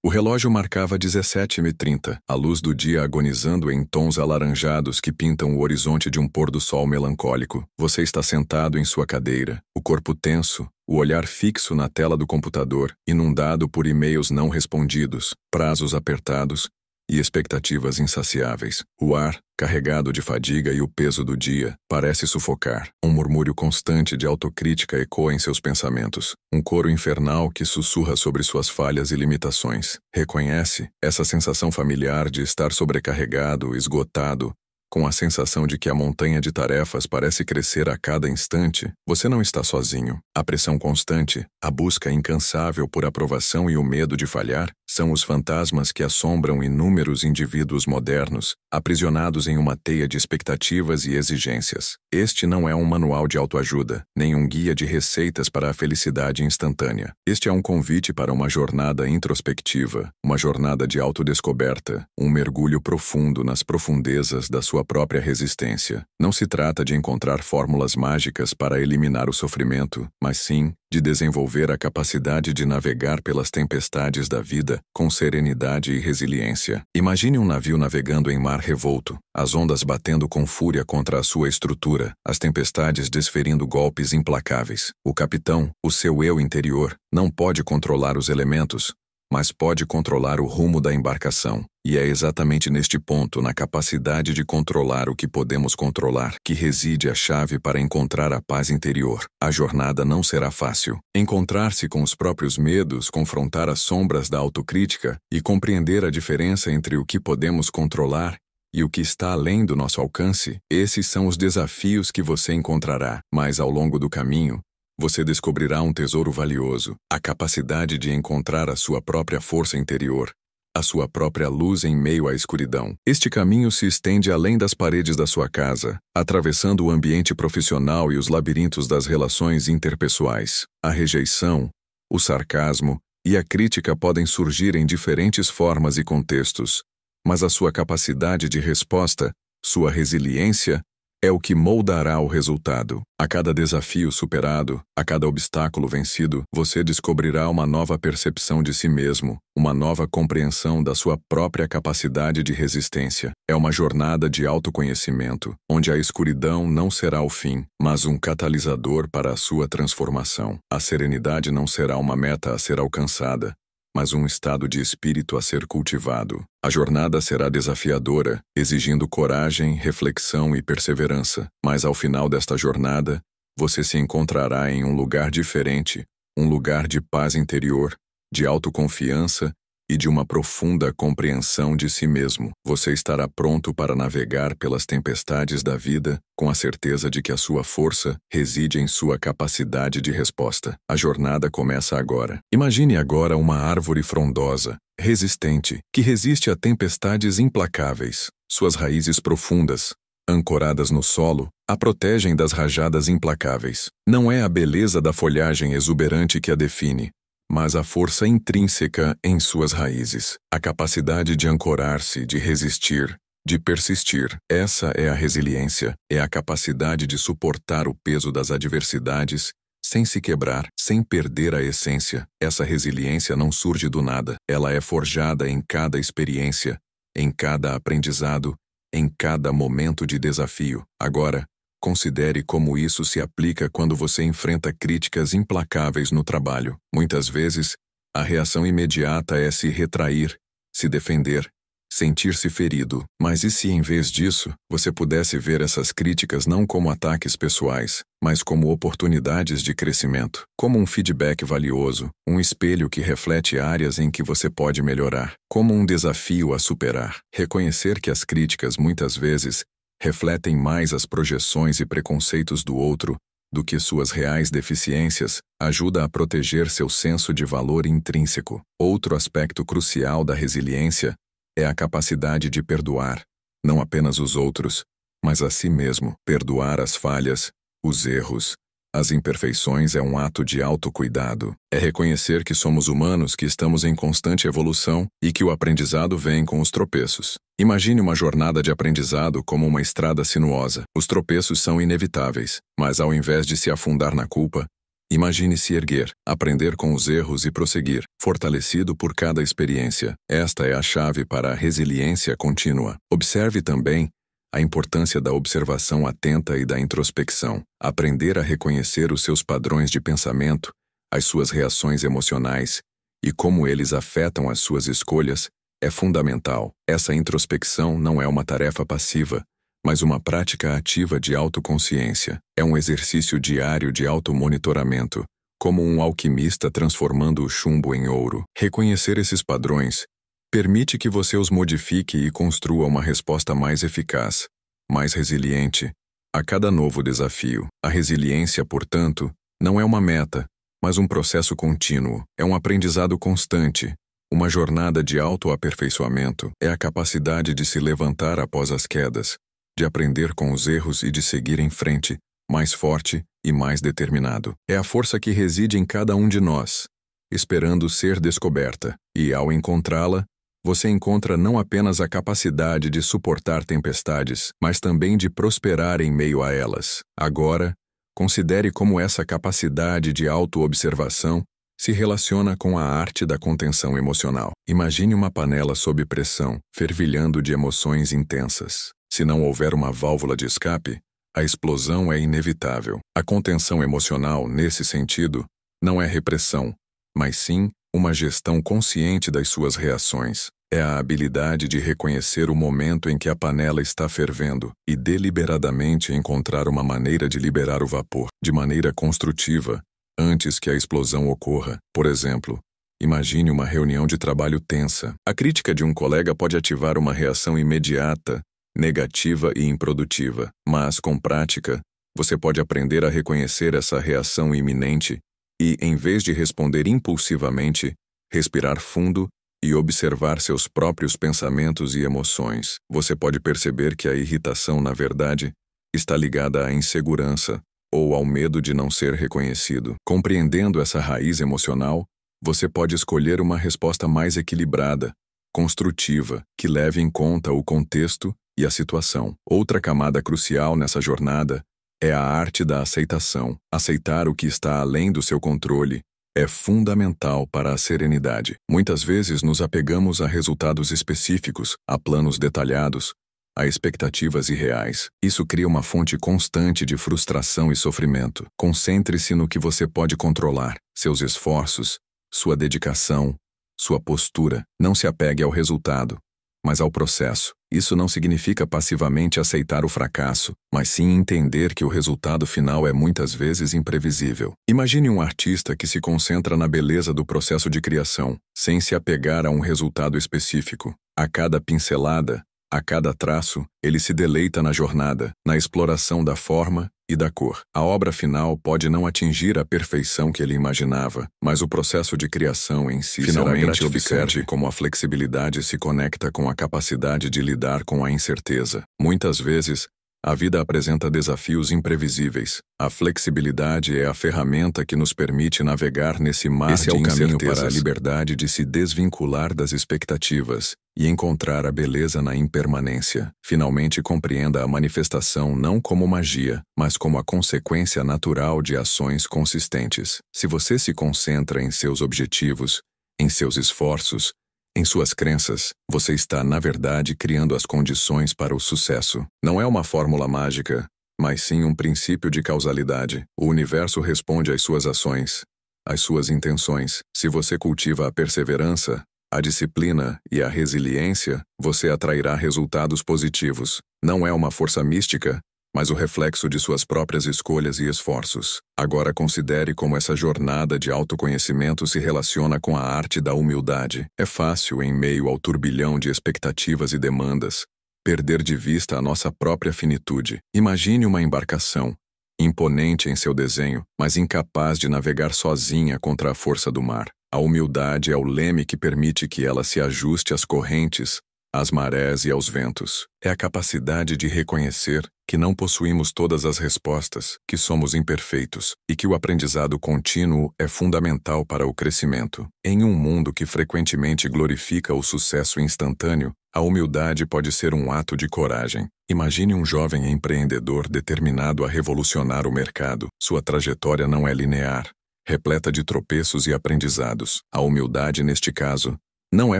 O relógio marcava 17h30, a luz do dia agonizando em tons alaranjados que pintam o horizonte de um pôr-do-sol melancólico. Você está sentado em sua cadeira, o corpo tenso, o olhar fixo na tela do computador, inundado por e-mails não respondidos, prazos apertados e expectativas insaciáveis. O ar, carregado de fadiga e o peso do dia, parece sufocar. Um murmúrio constante de autocrítica ecoa em seus pensamentos. Um coro infernal que sussurra sobre suas falhas e limitações. Reconhece essa sensação familiar de estar sobrecarregado, esgotado, com a sensação de que a montanha de tarefas parece crescer a cada instante? Você não está sozinho. A pressão constante, a busca incansável por aprovação e o medo de falhar são os fantasmas que assombram inúmeros indivíduos modernos, aprisionados em uma teia de expectativas e exigências. Este não é um manual de autoajuda, nem um guia de receitas para a felicidade instantânea. Este é um convite para uma jornada introspectiva, uma jornada de autodescoberta, um mergulho profundo nas profundezas da sua própria resistência. Não se trata de encontrar fórmulas mágicas para eliminar o sofrimento, mas sim de desenvolver a capacidade de navegar pelas tempestades da vida com serenidade e resiliência. Imagine um navio navegando em mar revolto, as ondas batendo com fúria contra a sua estrutura, as tempestades desferindo golpes implacáveis. O capitão, o seu eu interior, não pode controlar os elementos, mas pode controlar o rumo da embarcação. E é exatamente neste ponto, na capacidade de controlar o que podemos controlar, que reside a chave para encontrar a paz interior. A jornada não será fácil. Encontrar-se com os próprios medos, confrontar as sombras da autocrítica e compreender a diferença entre o que podemos controlar e o que está além do nosso alcance, esses são os desafios que você encontrará. Mas ao longo do caminho, você descobrirá um tesouro valioso, a capacidade de encontrar a sua própria força interior, a sua própria luz em meio à escuridão. Este caminho se estende além das paredes da sua casa, atravessando o ambiente profissional e os labirintos das relações interpessoais. A rejeição, o sarcasmo e a crítica podem surgir em diferentes formas e contextos, mas a sua capacidade de resposta, sua resiliência, é o que moldará o resultado. A cada desafio superado, a cada obstáculo vencido, você descobrirá uma nova percepção de si mesmo, uma nova compreensão da sua própria capacidade de resistência. É uma jornada de autoconhecimento, onde a escuridão não será o fim, mas um catalisador para a sua transformação. A serenidade não será uma meta a ser alcançada, mas um estado de espírito a ser cultivado. A jornada será desafiadora, exigindo coragem, reflexão e perseverança, mas ao final desta jornada, você se encontrará em um lugar diferente, um lugar de paz interior, de autoconfiança e de uma profunda compreensão de si mesmo. Você estará pronto para navegar pelas tempestades da vida, com a certeza de que a sua força reside em sua capacidade de resposta. A jornada começa agora. Imagine agora uma árvore frondosa, resistente, que resiste a tempestades implacáveis. Suas raízes profundas, ancoradas no solo, a protegem das rajadas implacáveis. Não é a beleza da folhagem exuberante que a define, mas a força intrínseca em suas raízes, a capacidade de ancorar-se, de resistir, de persistir. Essa é a resiliência, é a capacidade de suportar o peso das adversidades sem se quebrar, sem perder a essência. Essa resiliência não surge do nada, ela é forjada em cada experiência, em cada aprendizado, em cada momento de desafio. Agora, considere como isso se aplica quando você enfrenta críticas implacáveis no trabalho. Muitas vezes, a reação imediata é se retrair, se defender, sentir-se ferido. Mas e se, em vez disso, você pudesse ver essas críticas não como ataques pessoais, mas como oportunidades de crescimento, como um feedback valioso, um espelho que reflete áreas em que você pode melhorar, como um desafio a superar? Reconhecer que as críticas muitas vezes refletem mais as projeções e preconceitos do outro do que suas reais deficiências, ajuda a proteger seu senso de valor intrínseco. Outro aspecto crucial da resiliência é a capacidade de perdoar, não apenas os outros, mas a si mesmo. Perdoar as falhas, os erros, as imperfeições é um ato de autocuidado. É reconhecer que somos humanos, que estamos em constante evolução e que o aprendizado vem com os tropeços. Imagine uma jornada de aprendizado como uma estrada sinuosa. Os tropeços são inevitáveis, mas ao invés de se afundar na culpa, Imagine se erguer, aprender com os erros e prosseguir, fortalecido por cada experiência. Esta é a chave para a resiliência contínua. Observe também a importância da observação atenta e da introspecção. Aprender a reconhecer os seus padrões de pensamento, as suas reações emocionais e como eles afetam as suas escolhas é fundamental. Essa introspecção não é uma tarefa passiva, mas uma prática ativa de autoconsciência. É um exercício diário de automonitoramento, como um alquimista transformando o chumbo em ouro. Reconhecer esses padrões permite que você os modifique e construa uma resposta mais eficaz, mais resiliente, a cada novo desafio. A resiliência, portanto, não é uma meta, mas um processo contínuo. É um aprendizado constante, uma jornada de autoaperfeiçoamento. É a capacidade de se levantar após as quedas, de aprender com os erros e de seguir em frente, mais forte e mais determinado. É a força que reside em cada um de nós, esperando ser descoberta, e ao encontrá-la, você encontra não apenas a capacidade de suportar tempestades, mas também de prosperar em meio a elas. Agora, considere como essa capacidade de autoobservação se relaciona com a arte da contenção emocional. Imagine uma panela sob pressão, fervilhando de emoções intensas. Se não houver uma válvula de escape, a explosão é inevitável. A contenção emocional, nesse sentido, não é repressão, mas sim uma gestão consciente das suas reações. É a habilidade de reconhecer o momento em que a panela está fervendo e deliberadamente encontrar uma maneira de liberar o vapor, de maneira construtiva, antes que a explosão ocorra. Por exemplo, imagine uma reunião de trabalho tensa. A crítica de um colega pode ativar uma reação imediata, negativa e improdutiva, mas, com prática, você pode aprender a reconhecer essa reação iminente e, em vez de responder impulsivamente, respirar fundo e observar seus próprios pensamentos e emoções. Você pode perceber que a irritação, na verdade, está ligada à insegurança ou ao medo de não ser reconhecido. Compreendendo essa raiz emocional, você pode escolher uma resposta mais equilibrada, construtiva, que leve em conta o contexto e a situação. Outra camada crucial nessa jornada é a arte da aceitação. Aceitar o que está além do seu controle é fundamental para a serenidade. Muitas vezes nos apegamos a resultados específicos, a planos detalhados, a expectativas irreais. Isso cria uma fonte constante de frustração e sofrimento. Concentre-se no que você pode controlar: seus esforços, sua dedicação, sua postura. Não se apegue ao resultado, mas ao processo. Isso não significa passivamente aceitar o fracasso, mas sim entender que o resultado final é muitas vezes imprevisível. Imagine um artista que se concentra na beleza do processo de criação, sem se apegar a um resultado específico. A cada pincelada, a cada traço, ele se deleita na jornada, na exploração da forma e da cor. A obra final pode não atingir a perfeição que ele imaginava, mas o processo de criação em si finalmente observe como a flexibilidade se conecta com a capacidade de lidar com a incerteza. Muitas vezes, a vida apresenta desafios imprevisíveis. A flexibilidade é a ferramenta que nos permite navegar nesse mar de incertezas. Esse é o caminho para a liberdade de se desvincular das expectativas e encontrar a beleza na impermanência. Finalmente compreenda a manifestação não como magia, mas como a consequência natural de ações consistentes. Se você se concentra em seus objetivos, em seus esforços, em suas crenças, você está, na verdade, criando as condições para o sucesso. Não é uma fórmula mágica, mas sim um princípio de causalidade. O universo responde às suas ações, às suas intenções. Se você cultiva a perseverança, a disciplina e a resiliência, você atrairá resultados positivos. Não é uma força mística, mas o reflexo de suas próprias escolhas e esforços. Agora considere como essa jornada de autoconhecimento se relaciona com a arte da humildade. É fácil, em meio ao turbilhão de expectativas e demandas, perder de vista a nossa própria finitude. Imagine uma embarcação, imponente em seu desenho, mas incapaz de navegar sozinha contra a força do mar. A humildade é o leme que permite que ela se ajuste às correntes, às marés e aos ventos. É a capacidade de reconhecer que não possuímos todas as respostas, que somos imperfeitos e que o aprendizado contínuo é fundamental para o crescimento. Em um mundo que frequentemente glorifica o sucesso instantâneo, a humildade pode ser um ato de coragem. Imagine um jovem empreendedor determinado a revolucionar o mercado. Sua trajetória não é linear, repleta de tropeços e aprendizados. A humildade, neste caso, não é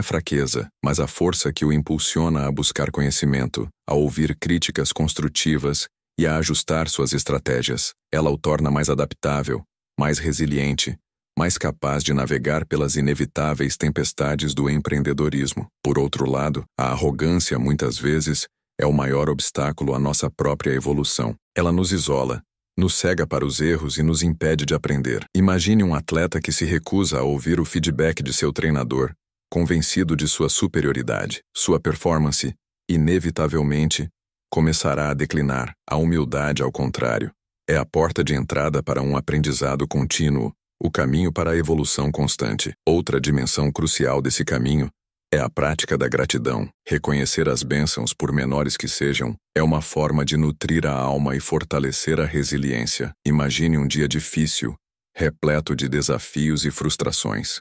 fraqueza, mas a força que o impulsiona a buscar conhecimento, a ouvir críticas construtivas e a ajustar suas estratégias. Ela o torna mais adaptável, mais resiliente, mais capaz de navegar pelas inevitáveis tempestades do empreendedorismo. Por outro lado, a arrogância, muitas vezes, é o maior obstáculo à nossa própria evolução. Ela nos isola, nos cega para os erros e nos impede de aprender. Imagine um atleta que se recusa a ouvir o feedback de seu treinador, convencido de sua superioridade. Sua performance, inevitavelmente, começará a declinar. A humildade, ao contrário, é a porta de entrada para um aprendizado contínuo, o caminho para a evolução constante. Outra dimensão crucial desse caminho é a prática da gratidão. Reconhecer as bênçãos, por menores que sejam, é uma forma de nutrir a alma e fortalecer a resiliência. Imagine um dia difícil, repleto de desafios e frustrações.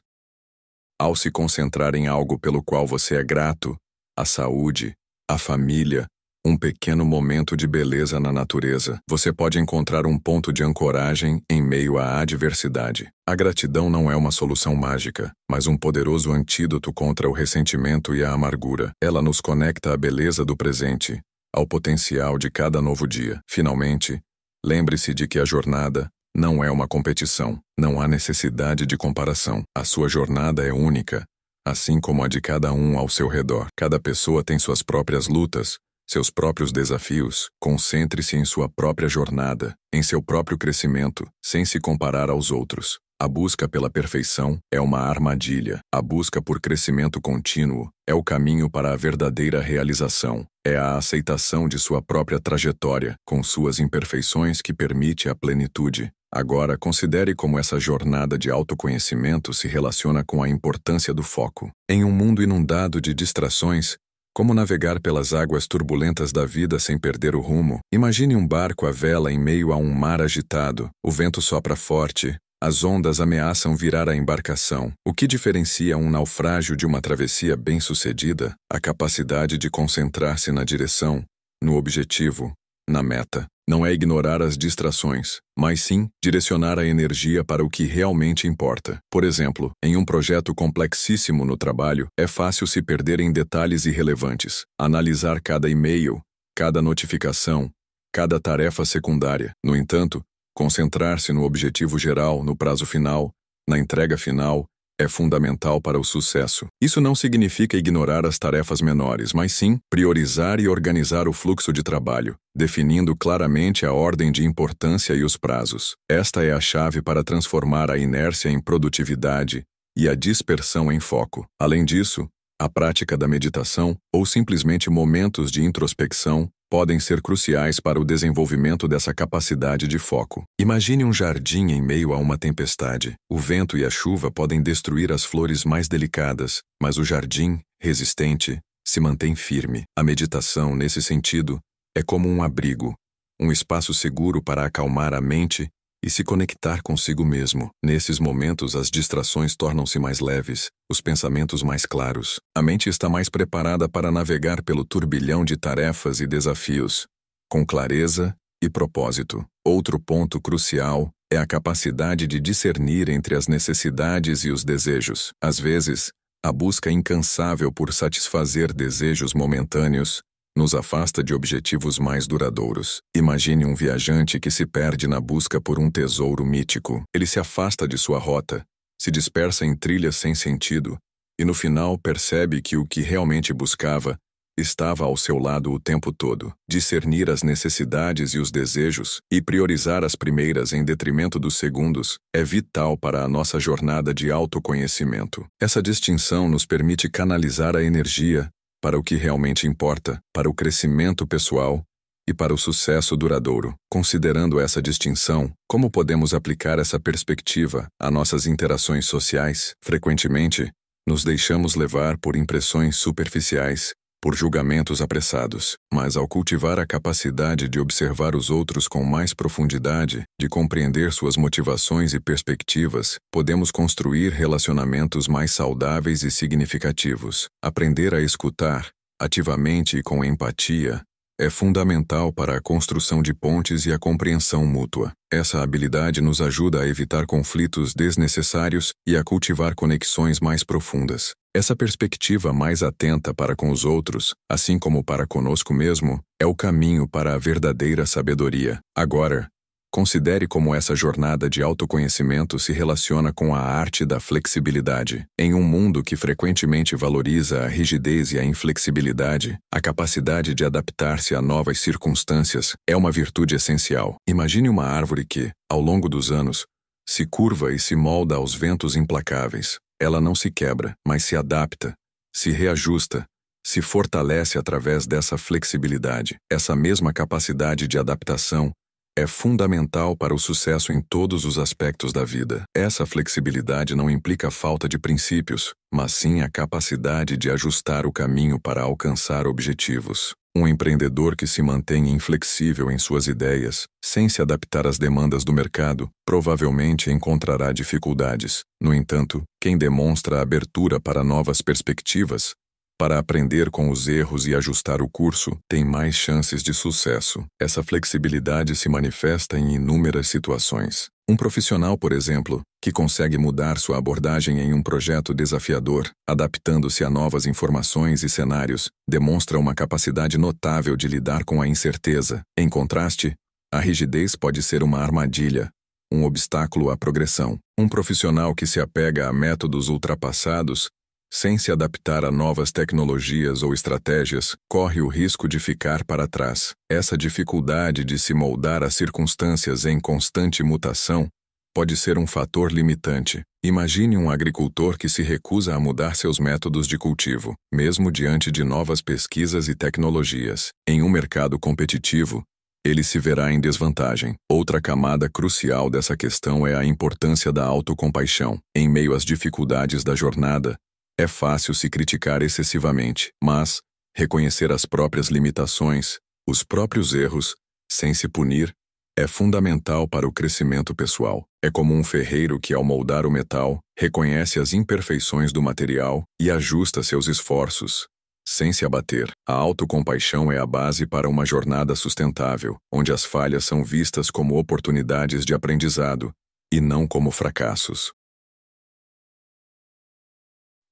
Ao se concentrar em algo pelo qual você é grato, a saúde, a família, um pequeno momento de beleza na natureza, você pode encontrar um ponto de ancoragem em meio à adversidade. A gratidão não é uma solução mágica, mas um poderoso antídoto contra o ressentimento e a amargura. Ela nos conecta à beleza do presente, ao potencial de cada novo dia. Finalmente, lembre-se de que a jornada não é uma competição. Não há necessidade de comparação. A sua jornada é única, assim como a de cada um ao seu redor. Cada pessoa tem suas próprias lutas, seus próprios desafios. Concentre-se em sua própria jornada, em seu próprio crescimento, sem se comparar aos outros. A busca pela perfeição é uma armadilha. A busca por crescimento contínuo é o caminho para a verdadeira realização. É a aceitação de sua própria trajetória, com suas imperfeições, que permite a plenitude. Agora, considere como essa jornada de autoconhecimento se relaciona com a importância do foco. Em um mundo inundado de distrações, como navegar pelas águas turbulentas da vida sem perder o rumo? Imagine um barco à vela em meio a um mar agitado. O vento sopra forte, as ondas ameaçam virar a embarcação. O que diferencia um naufrágio de uma travessia bem-sucedida? A capacidade de concentrar-se na direção, no objetivo, na meta. Não é ignorar as distrações, mas sim direcionar a energia para o que realmente importa. Por exemplo, em um projeto complexíssimo no trabalho, é fácil se perder em detalhes irrelevantes. Analisar cada e-mail, cada notificação, cada tarefa secundária. No entanto, concentrar-se no objetivo geral, no prazo final, na entrega final, é fundamental para o sucesso. Isso não significa ignorar as tarefas menores, mas sim priorizar e organizar o fluxo de trabalho, definindo claramente a ordem de importância e os prazos. Esta é a chave para transformar a inércia em produtividade e a dispersão em foco. Além disso, a prática da meditação, ou simplesmente momentos de introspecção, podem ser cruciais para o desenvolvimento dessa capacidade de foco. Imagine um jardim em meio a uma tempestade. O vento e a chuva podem destruir as flores mais delicadas, mas o jardim, resistente, se mantém firme. A meditação, nesse sentido, é como um abrigo, um espaço seguro para acalmar a mente e se conectar consigo mesmo. Nesses momentos, as distrações tornam-se mais leves, os pensamentos mais claros. A mente está mais preparada para navegar pelo turbilhão de tarefas e desafios, com clareza e propósito. Outro ponto crucial é a capacidade de discernir entre as necessidades e os desejos. Às vezes, a busca incansável por satisfazer desejos momentâneos nos afasta de objetivos mais duradouros. Imagine um viajante que se perde na busca por um tesouro mítico. Ele se afasta de sua rota, se dispersa em trilhas sem sentido, e no final percebe que o que realmente buscava estava ao seu lado o tempo todo. Discernir as necessidades e os desejos e priorizar as primeiras em detrimento dos segundos é vital para a nossa jornada de autoconhecimento. Essa distinção nos permite canalizar a energia para o que realmente importa, para o crescimento pessoal e para o sucesso duradouro. Considerando essa distinção, como podemos aplicar essa perspectiva a nossas interações sociais? Frequentemente, nos deixamos levar por impressões superficiais, por julgamentos apressados, mas ao cultivar a capacidade de observar os outros com mais profundidade, de compreender suas motivações e perspectivas, podemos construir relacionamentos mais saudáveis e significativos. Aprender a escutar, ativamente e com empatia, É fundamental para a construção de pontes e a compreensão mútua. Essa habilidade nos ajuda a evitar conflitos desnecessários e a cultivar conexões mais profundas. Essa perspectiva mais atenta para com os outros, assim como para conosco mesmo, é o caminho para a verdadeira sabedoria. Agora, considere como essa jornada de autoconhecimento se relaciona com a arte da flexibilidade. Em um mundo que frequentemente valoriza a rigidez e a inflexibilidade, a capacidade de adaptar-se a novas circunstâncias é uma virtude essencial. Imagine uma árvore que, ao longo dos anos, se curva e se molda aos ventos implacáveis. Ela não se quebra, mas se adapta, se reajusta, se fortalece através dessa flexibilidade. Essa mesma capacidade de adaptação é fundamental para o sucesso em todos os aspectos da vida. Essa flexibilidade não implica falta de princípios, mas sim a capacidade de ajustar o caminho para alcançar objetivos. Um empreendedor que se mantém inflexível em suas ideias, sem se adaptar às demandas do mercado, provavelmente encontrará dificuldades. No entanto, quem demonstra abertura para novas perspectivas, para aprender com os erros e ajustar o curso, tem mais chances de sucesso. Essa flexibilidade se manifesta em inúmeras situações. Um profissional, por exemplo, que consegue mudar sua abordagem em um projeto desafiador, adaptando-se a novas informações e cenários, demonstra uma capacidade notável de lidar com a incerteza. Em contraste, a rigidez pode ser uma armadilha, um obstáculo à progressão. Um profissional que se apega a métodos ultrapassados, sem se adaptar a novas tecnologias ou estratégias, corre o risco de ficar para trás. Essa dificuldade de se moldar às circunstâncias em constante mutação pode ser um fator limitante. Imagine um agricultor que se recusa a mudar seus métodos de cultivo, mesmo diante de novas pesquisas e tecnologias. Em um mercado competitivo, ele se verá em desvantagem. Outra camada crucial dessa questão é a importância da autocompaixão. Em meio às dificuldades da jornada, é fácil se criticar excessivamente, mas reconhecer as próprias limitações, os próprios erros, sem se punir, é fundamental para o crescimento pessoal. É como um ferreiro que, ao moldar o metal, reconhece as imperfeições do material e ajusta seus esforços, sem se abater. A autocompaixão é a base para uma jornada sustentável, onde as falhas são vistas como oportunidades de aprendizado e não como fracassos.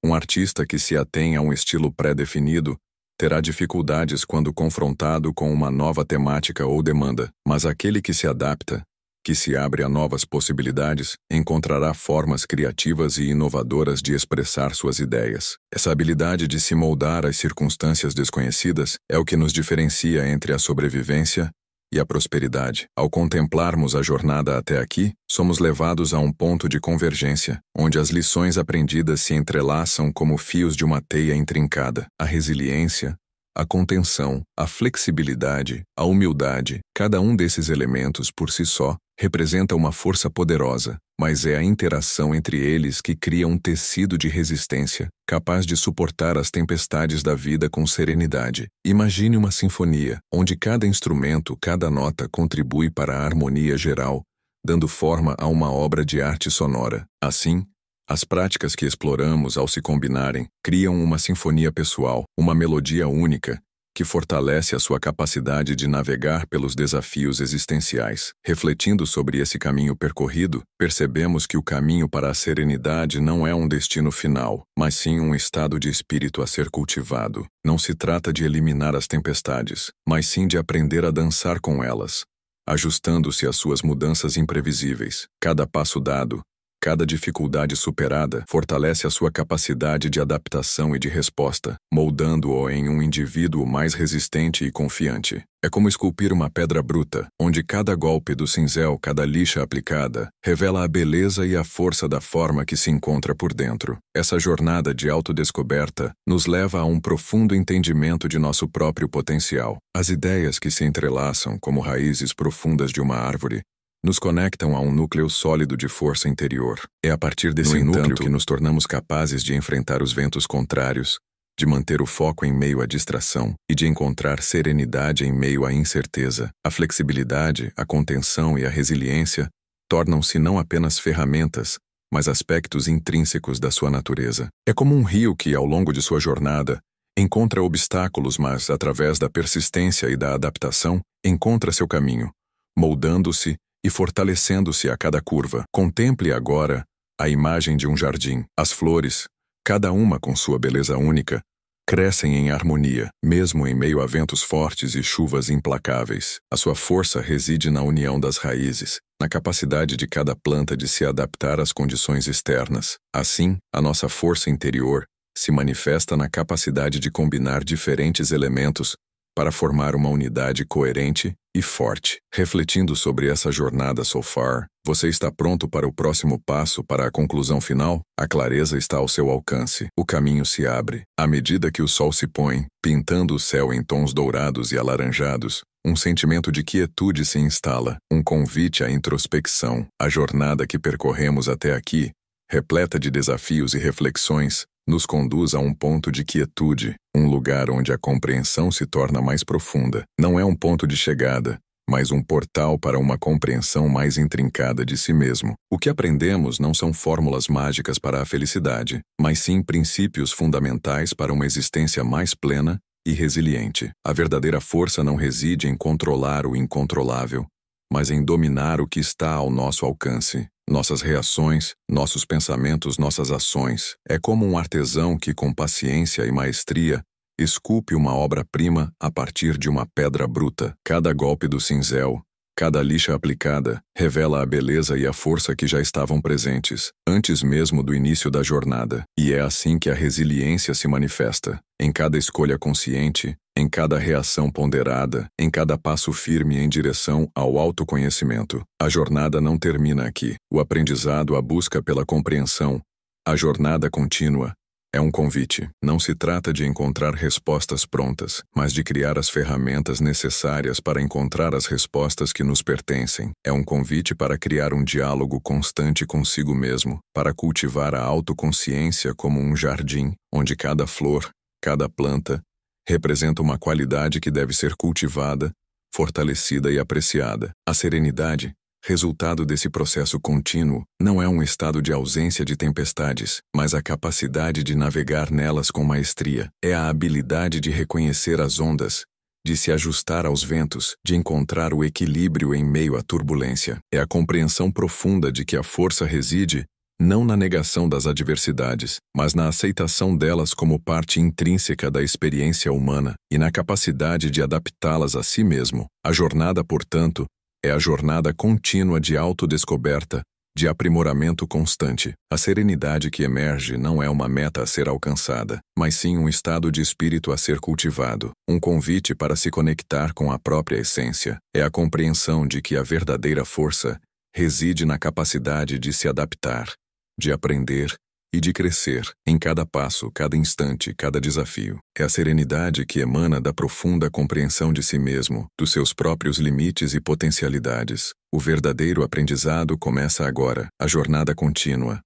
Um artista que se atém a um estilo pré-definido terá dificuldades quando confrontado com uma nova temática ou demanda, mas aquele que se adapta, que se abre a novas possibilidades, encontrará formas criativas e inovadoras de expressar suas ideias. Essa habilidade de se moldar às circunstâncias desconhecidas é o que nos diferencia entre a sobrevivência e a prosperidade. Ao contemplarmos a jornada até aqui, somos levados a um ponto de convergência, onde as lições aprendidas se entrelaçam como fios de uma teia intrincada. A resiliência, a contenção, a flexibilidade, a humildade, cada um desses elementos por si só representa uma força poderosa, mas é a interação entre eles que cria um tecido de resistência, capaz de suportar as tempestades da vida com serenidade. Imagine uma sinfonia, onde cada instrumento, cada nota contribui para a harmonia geral, dando forma a uma obra de arte sonora. Assim, as práticas que exploramos ao se combinarem criam uma sinfonia pessoal, uma melodia única, que fortalece a sua capacidade de navegar pelos desafios existenciais. Refletindo sobre esse caminho percorrido, percebemos que o caminho para a serenidade não é um destino final, mas sim um estado de espírito a ser cultivado. Não se trata de eliminar as tempestades, mas sim de aprender a dançar com elas, ajustando-se às suas mudanças imprevisíveis. Cada passo dado, cada dificuldade superada fortalece a sua capacidade de adaptação e de resposta, moldando-o em um indivíduo mais resistente e confiante. É como esculpir uma pedra bruta, onde cada golpe do cinzel, cada lixa aplicada, revela a beleza e a força da forma que se encontra por dentro. Essa jornada de autodescoberta nos leva a um profundo entendimento de nosso próprio potencial. As ideias que se entrelaçam como raízes profundas de uma árvore nos conectam a um núcleo sólido de força interior. É a partir desse núcleo que nos tornamos capazes de enfrentar os ventos contrários, de manter o foco em meio à distração e de encontrar serenidade em meio à incerteza. A flexibilidade, a contenção e a resiliência tornam-se não apenas ferramentas, mas aspectos intrínsecos da sua natureza. É como um rio que, ao longo de sua jornada, Encontra obstáculos, mas, através da persistência e da adaptação, encontra seu caminho, moldando-se e fortalecendo-se a cada curva. Contemple agora a imagem de um jardim. As flores, cada uma com sua beleza única, crescem em harmonia, mesmo em meio a ventos fortes e chuvas implacáveis. A sua força reside na união das raízes, na capacidade de cada planta de se adaptar às condições externas. Assim, a nossa força interior se manifesta na capacidade de combinar diferentes elementos para formar uma unidade coerente e forte. Refletindo sobre essa jornada so far, você está pronto para o próximo passo, para a conclusão final? A clareza está ao seu alcance. O caminho se abre. À medida que o sol se põe, pintando o céu em tons dourados e alaranjados, um sentimento de quietude se instala, um convite à introspecção. A jornada que percorremos até aqui, repleta de desafios e reflexões, nos conduz a um ponto de quietude, um lugar onde a compreensão se torna mais profunda. Não é um ponto de chegada, mas um portal para uma compreensão mais intrincada de si mesmo. O que aprendemos não são fórmulas mágicas para a felicidade, mas sim princípios fundamentais para uma existência mais plena e resiliente. A verdadeira força não reside em controlar o incontrolável, mas em dominar o que está ao nosso alcance. Nossas reações, nossos pensamentos, nossas ações. É como um artesão que, com paciência e maestria, esculpe uma obra-prima a partir de uma pedra bruta. Cada golpe do cinzel, cada lixa aplicada, revela a beleza e a força que já estavam presentes, antes mesmo do início da jornada. E é assim que a resiliência se manifesta, em cada escolha consciente, em cada reação ponderada, em cada passo firme em direção ao autoconhecimento. A jornada não termina aqui. O aprendizado, a busca pela compreensão, a jornada contínua, é um convite. Não se trata de encontrar respostas prontas, mas de criar as ferramentas necessárias para encontrar as respostas que nos pertencem. É um convite para criar um diálogo constante consigo mesmo, para cultivar a autoconsciência como um jardim, onde cada flor, cada planta, representa uma qualidade que deve ser cultivada, fortalecida e apreciada. A serenidade, resultado desse processo contínuo, não é um estado de ausência de tempestades, mas a capacidade de navegar nelas com maestria. É a habilidade de reconhecer as ondas, de se ajustar aos ventos, de encontrar o equilíbrio em meio à turbulência. É a compreensão profunda de que a força reside não na negação das adversidades, mas na aceitação delas como parte intrínseca da experiência humana e na capacidade de adaptá-las a si mesmo. A jornada, portanto, é a jornada contínua de autodescoberta, de aprimoramento constante. A serenidade que emerge não é uma meta a ser alcançada, mas sim um estado de espírito a ser cultivado, um convite para se conectar com a própria essência. É a compreensão de que a verdadeira força reside na capacidade de se adaptar, de aprender e de crescer em cada passo, cada instante, cada desafio. É a serenidade que emana da profunda compreensão de si mesmo, dos seus próprios limites e potencialidades. O verdadeiro aprendizado começa agora. A jornada contínua,